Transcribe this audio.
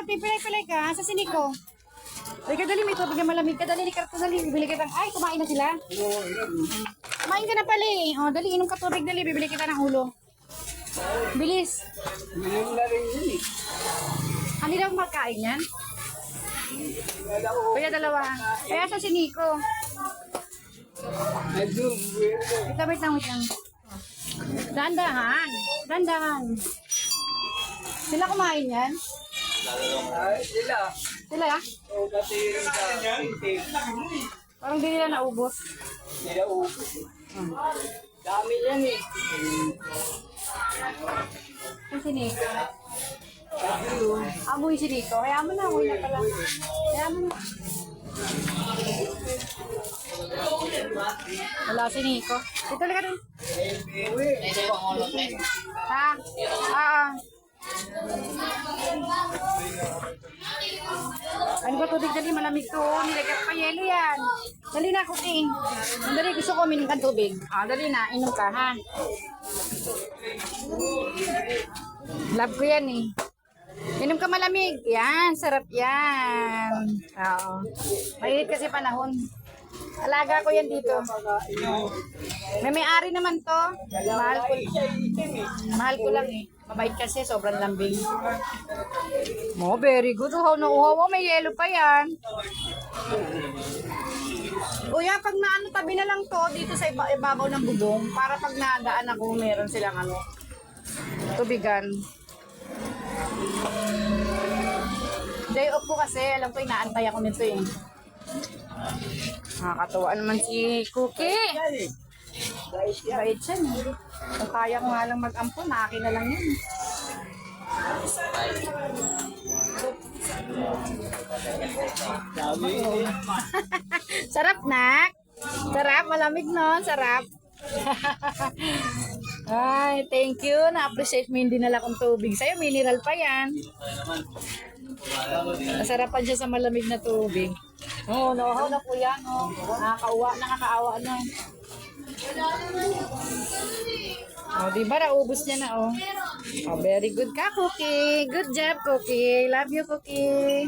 pipilay-pilay ka sa siniko. Dali ka, dali, may tubig na malamig ka. Dali, Ricardo, dali. Bibili kita. Ay, kumain na sila. Kumain ka na pala eh. O, dali, inom ka tubig, dali. Bibili kita ng ulo. Bilis. Minum na rin yun eh. Hindi daw makain yan? Kaya dalawa. Kaya sa siniko. Medyo, Wait lang, wait lang. Dandahan. Dandahan. Sila kumain yan? ay, sila. Sila? O, kasi rin sa tintin. Parang di nila naubos. Sila ubos. Dami yan eh. Yung siniko. Amoy siniko. Kaya mo na, amoy na pala. Kaya mo na. Wala siniko. Dito lang ka rin. Ha? Ano ba tubig? Dali, malamig to. Nilagyan pa yelo yan. Dali na, cooking. Dali, gusto ko uminom ka tubig. Dali na, inom ka, ha? Love ko yan eh. Inom ka malamig. Yan, sarap yan. Oo. Mainit kasi panahon. Alaga ko yan dito. May-ari naman to. Mahal ko lang eh. Mabait kasi, sobrang lambing. Very good. Uhaw na uhaw. May yelo pa yan. Kuya, pag naano, tabi na lang to dito sa ibabaw ng bubong para pag nagaan ako, meron silang tubigan. Day off ko kasi, alam ko inaantay ako nito eh. Nakakatawa naman si Cookie. Bait siya eh. Kung kaya ko nga lang mag-ampon, akin na lang yun. Sarap, nak. Sarap, malamig no? Sarap. Ay, thank you. Na-appreciate mo yung dinala kong tubig. Sa'yo, mineral pa yan. Masarapan siya sa malamig na tubig. Oo, no, na po yan. Oh. Nakakaawa na. Oh, di ba naubos niya na oh. Oh, very good ka, Cookie. Good job, Cookie. Love you, Cookie.